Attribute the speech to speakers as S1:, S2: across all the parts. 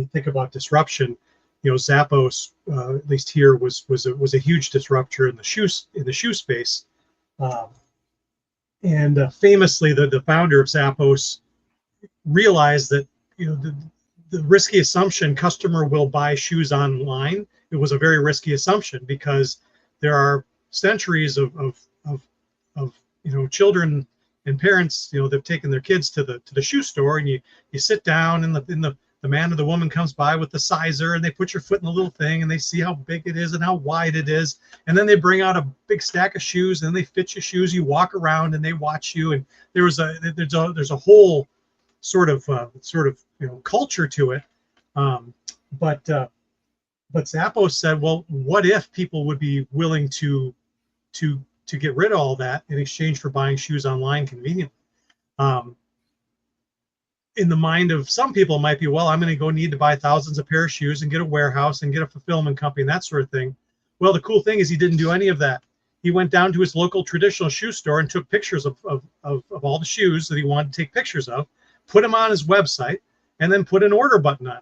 S1: you think about disruption, Zappos, at least here, was a huge disruptor in the shoe space. And famously, the founder of Zappos realized that the risky assumption customer will buy shoes online. It was a very risky assumption because there are centuries of children and parents they've taken their kids to the shoe store, and you sit down and the man or the woman comes by with the sizer, and they put your foot in the little thing and they see how big it is and how wide it is, and then they bring out a big stack of shoes and then they fit your shoes. You walk around and they watch you, and there's a whole sort of culture to it. But Zappos said, well, what if people would be willing to get rid of all that in exchange for buying shoes online conveniently? In the mind of some people, it might be, well, I'm going to need to buy thousands of pair of shoes and get a warehouse and get a fulfillment company and that sort of thing. Well, the cool thing is he didn't do any of that. He went down to his local traditional shoe store and took pictures of all the shoes that he wanted to take pictures of, put them on his website, and then put an order button on.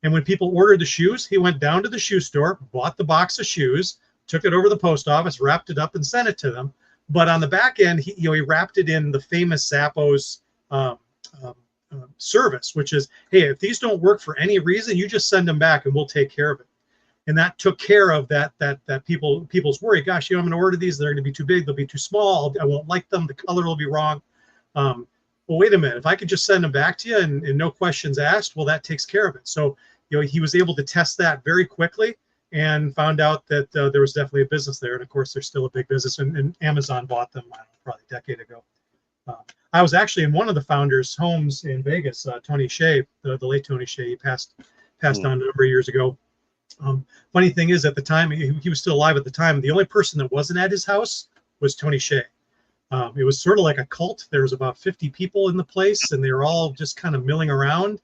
S1: And when people ordered the shoes, he went down to the shoe store, bought the box of shoes, took it over to the post office, wrapped it up, and sent it to them. But on the back end, he wrapped it in the famous Zappos service, which is, hey, if these don't work for any reason, you just send them back and we'll take care of it. And that took care of that people's worry. Gosh, I'm going to order these. They're going to be too big. They'll be too small. I won't like them. The color will be wrong. Well, wait a minute. If I could just send them back to you and no questions asked, well, that takes care of it. So, he was able to test that very quickly and found out that there was definitely a business there. And of course, there's still a big business. And Amazon bought them probably a decade ago. I was actually in one of the founders' homes in Vegas, Tony Hsieh, the late Tony Hsieh. He passed on a number of years ago. Funny thing is, at the time, he was still alive at the time. The only person that wasn't at his house was Tony Hsieh. It was sort of like a cult. There was about 50 people in the place, and they were all just kind of milling around.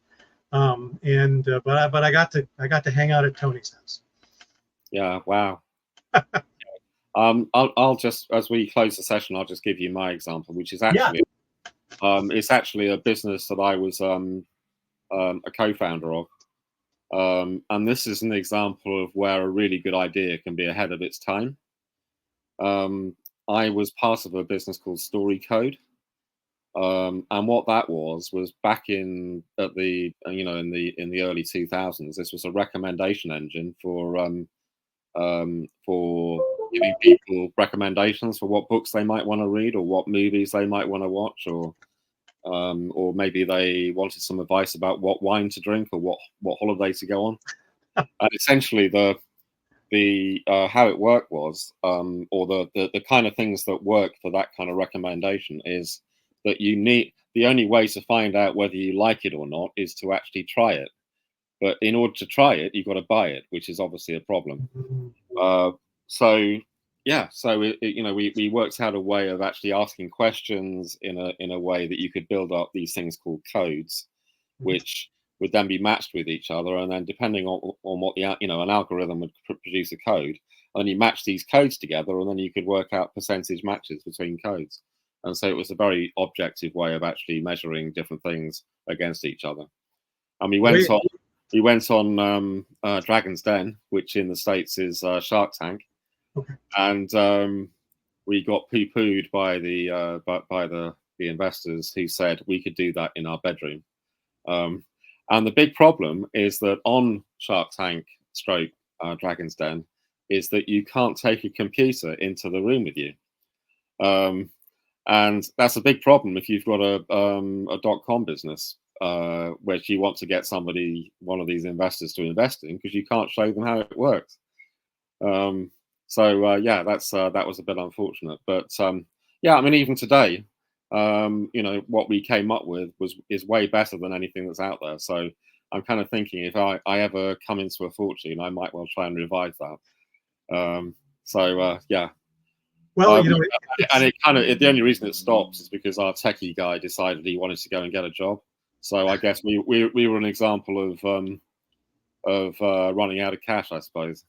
S1: But I got to hang out at Tony's house.
S2: Yeah, wow. I'll just, as we close the session, I'll just give you my example, which is actually it's actually a business that I was a co-founder of. And this is an example of where a really good idea can be ahead of its time. I was part of a business called Story Code. And what that was back in the early 2000s, this was a recommendation engine for giving people recommendations for what books they might want to read or what movies they might want to watch, or maybe they wanted some advice about what wine to drink or what holiday to go on. And essentially the how it worked was, or the kind of things that work for that kind of recommendation is that the only way to find out whether you like it or not is to actually try it. But in order to try it, you've got to buy it, which is obviously a problem. So we worked out a way of actually asking questions in a way that you could build up these things called codes, which would then be matched with each other, and then depending on what an algorithm would produce a code, and then you match these codes together, and then you could work out percentage matches between codes. And so it was a very objective way of actually measuring different things against each other. And we went on Dragon's Den, which in the States is Shark Tank.
S1: Okay.
S2: And we got poo-pooed by the investors who said we could do that in our bedroom. And the big problem is that on Shark Tank / Dragon's Den is that you can't take a computer into the room with you. And that's a big problem if you've got a .com business, which you want to get one of these investors to invest in, because you can't show them how it works. That was a bit unfortunate. But even today, what we came up with is way better than anything that's out there. So I'm kind of thinking if I ever come into a fortune, I might well try and revive that. Well, the only reason it stops is because our techie guy decided he wanted to go and get a job. So I guess we were an example of running out of cash, I suppose.